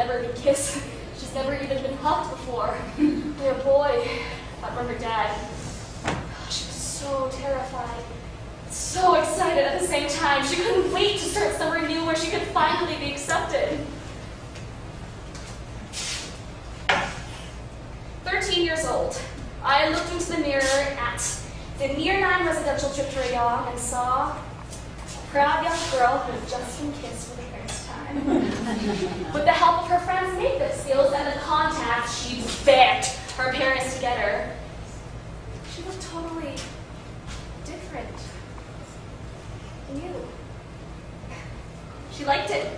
never even kiss. She's never even been hugged before. By a boy, not from her dad. She was so terrified, so excited at the same time. She couldn't wait to start somewhere new where she could finally be accepted. 13 years old, I looked into the mirror at the near 9 residential trip to Rayong and saw a proud young girl who had just been kissed for the first time. With the help of her friend's makeup skills and the contacts, she begged her parents to get her. She looked totally different. New. She liked it.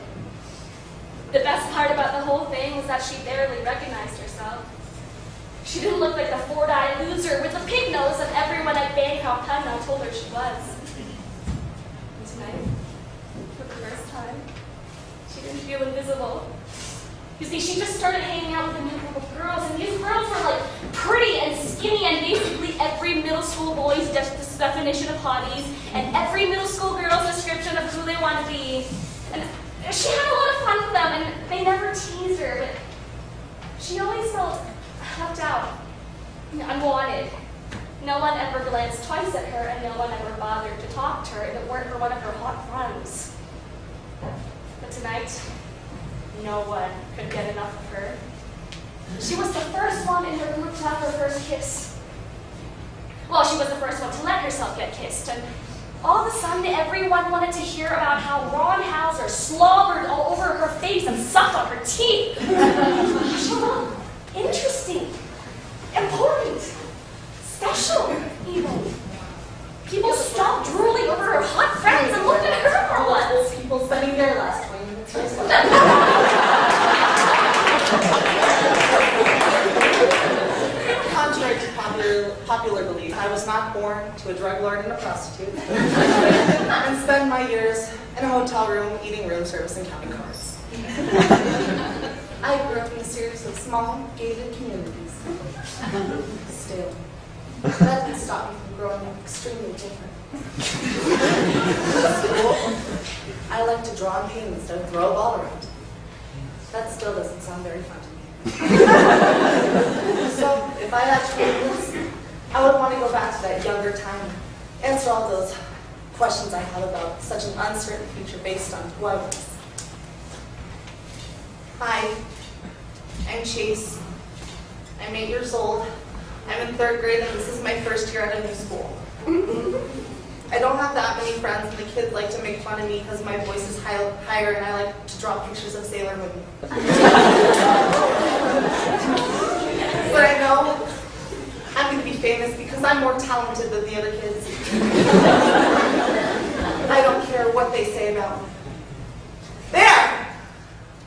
The best part about the whole thing was that she barely recognized herself. She didn't look like the four-eyed loser with the pig nose that everyone at Bangkok Panna told her she was. And tonight, for the first time, she didn't feel invisible. You see, she just started hanging out with a new group of girls, and these girls were like pretty and skinny and basically every middle school boy's definition of hotties and every middle school girl's description of who they want to be. And she had a lot of fun with them, and they never teased her, but she always felt left out, unwanted. No one ever glanced twice at her, and no one ever bothered to talk to her if it weren't for one of her hot friends. But tonight, no one could get enough of her. She was the first one in her group to have her first kiss. Well, she was the first one to let herself get kissed, and all of a sudden, everyone wanted to hear about how Ron Hauser slobbered all over her face and sucked on her teeth. She looked interesting, important, special, even. People stopped drooling over her hot friends and looked at her for once. People spending their last 20 minutes with her. Contrary to popular belief, I was not born to a drug lord and a prostitute, and spend my years in a hotel room eating room service and counting cards. I grew up in a series of small, gated communities. Still, that didn't stop me from growing up extremely different. I like to draw and paint instead of throw a ball around. That still doesn't sound very fun to me. So, if I had choices, I would want to go back to that younger time, answer all those questions I had about such an uncertain future based on who I was. Hi, I'm Chase. I'm 8 years old. I'm in 3rd grade, and this is my first year at a new school. I don't have that many friends, and the kids like to make fun of me because my voice is higher, and I like to draw pictures of Sailor Moon. But I know I'm going to be famous because I'm more talented than the other kids. I don't care what they say about me. There!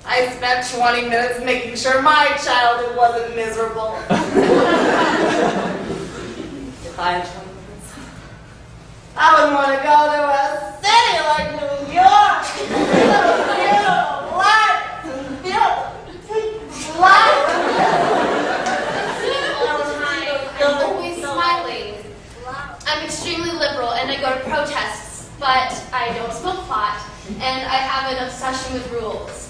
I spent 20 minutes making sure my childhood wasn't miserable. If I had 20 minutes, I wouldn't want to go to a city like New York. Beautiful lights and beautiful lights. I'm always smiling. I'm extremely liberal and I go to protests, but I don't smoke pot and I have an obsession with rules.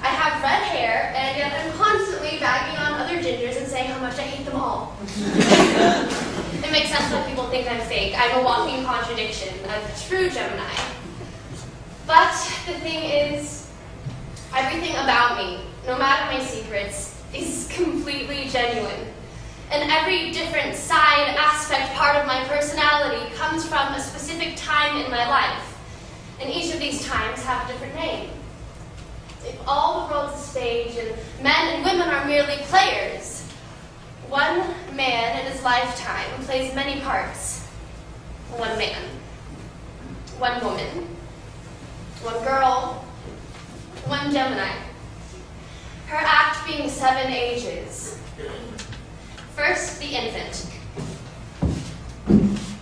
I have red hair, and yet I'm constantly bagging on other gingers and saying how much I hate them all. It makes sense when people think I'm fake. I'm a walking contradiction, a true Gemini. But the thing is, everything about me, no matter my secrets, is completely genuine. And every different side, aspect, part of my personality comes from a specific time in my life. And each of these times have a different name. If all the world's a stage and men and women are merely players, one man in his lifetime plays many parts. One man, one woman, one girl, one Gemini. Her act being 7 ages. First, the infant.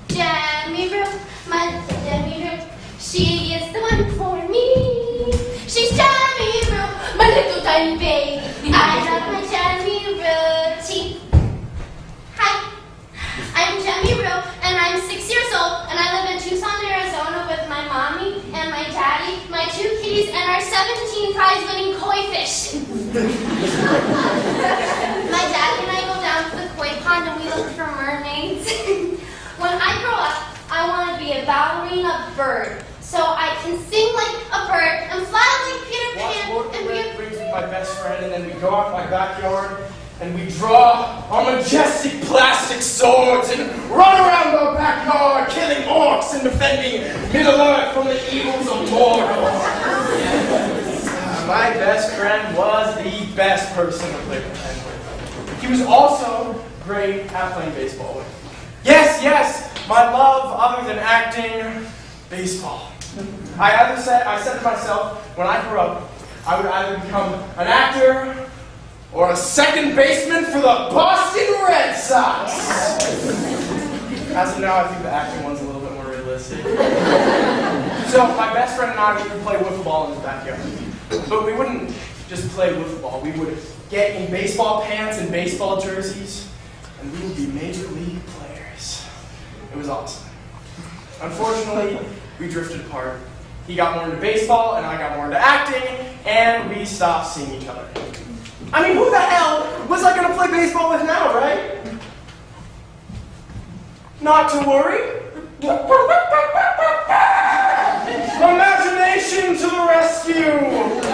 Demi-Ru, my little Demi-Ru, she is the one for me. She's Demi-Ru, my little tiny baby. I love my Demi-Ru tea. Hi, I'm Demi-Ru, and I'm 6 years old, and I live in Tucson, Arizona with my mommy and my daddy, my 2 kitties, and our 17 prize-winning koi fish. My daddy and I go down to the koi pond and we look for mermaids. When I grow up, I want to be a ballerina bird, so I can sing like a bird and fly like Peter Pan and be a... Brings with my best friend, and then we go out in my backyard and we draw our majestic plastic swords and run around our backyard, killing orcs and defending Middle-earth from the evils of Mordor. My best friend was the best person to play pretend with. He was also great at playing baseball with. Yes, my love, other than acting, baseball. I said to myself, when I grew up, I would either become an actor or a second baseman for the Boston Red Sox. As of now, I think the acting one's a little bit more realistic. So my best friend and I would play wiffle ball in his backyard. But we wouldn't just play wiffle ball. We would get in baseball pants and baseball jerseys, and we would be major league players. It was awesome. Unfortunately, we drifted apart. He got more into baseball, and I got more into acting, and we stopped seeing each other. I mean, who the hell was I going to play baseball with now, right? Not to worry. Imagination to the rescue.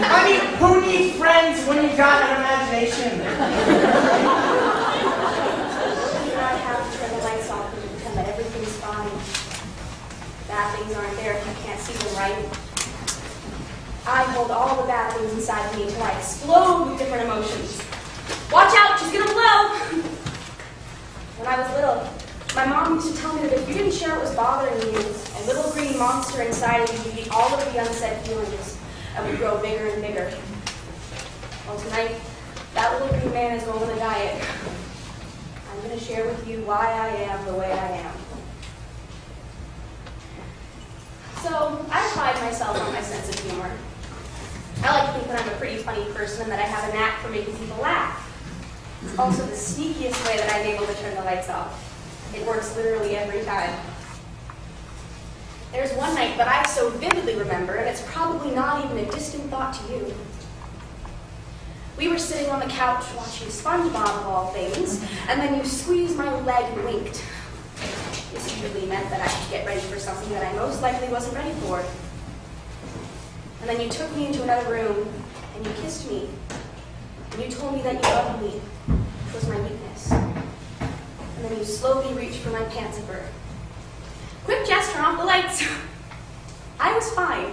I mean, who needs friends when you've got an imagination? I have to turn the lights off and pretend that everything's fine. Bad things aren't there if you can't see them, right? I hold all the bad things inside me until I explode with different emotions. Watch out, she's gonna blow! When I was little, my mom used to tell me that if you didn't share what was bothering you, a little green monster inside of you would eat all of the unsaid feelings and would grow bigger and bigger. Well, tonight, that little green man is going on a diet. I'm gonna share with you why I am the way I am. So, I pride myself on my sense of humor. I like to think that I'm a pretty funny person and that I have a knack for making people laugh. It's also the sneakiest way that I'm able to turn the lights off. It works literally every time. There's one night that I so vividly remember, and it's probably not even a distant thought to you. We were sitting on the couch watching SpongeBob of all things, and then you squeezed my leg and winked. This usually meant that I should get ready for something that I most likely wasn't ready for. And then you took me into another room, and you kissed me. And you told me that you loved me, which was my weakness. And then you slowly reached for my pant zipper. Quick, Jess, turn off the lights. I was fine.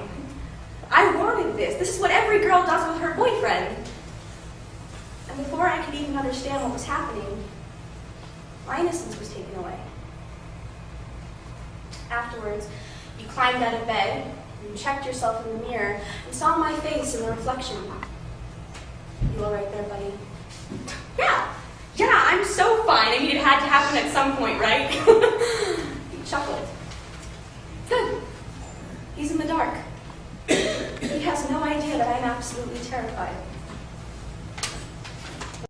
I wanted this. This is what every girl does with her boyfriend. And before I could even understand what was happening, my innocence was taken away. Afterwards, you climbed out of bed, and you checked yourself in the mirror, and saw my face in the reflection. You all right there, buddy? Yeah, I'm so fine. I mean, it had to happen at some point, right? He chuckled. Good. He's in the dark. He has no idea that I'm absolutely terrified.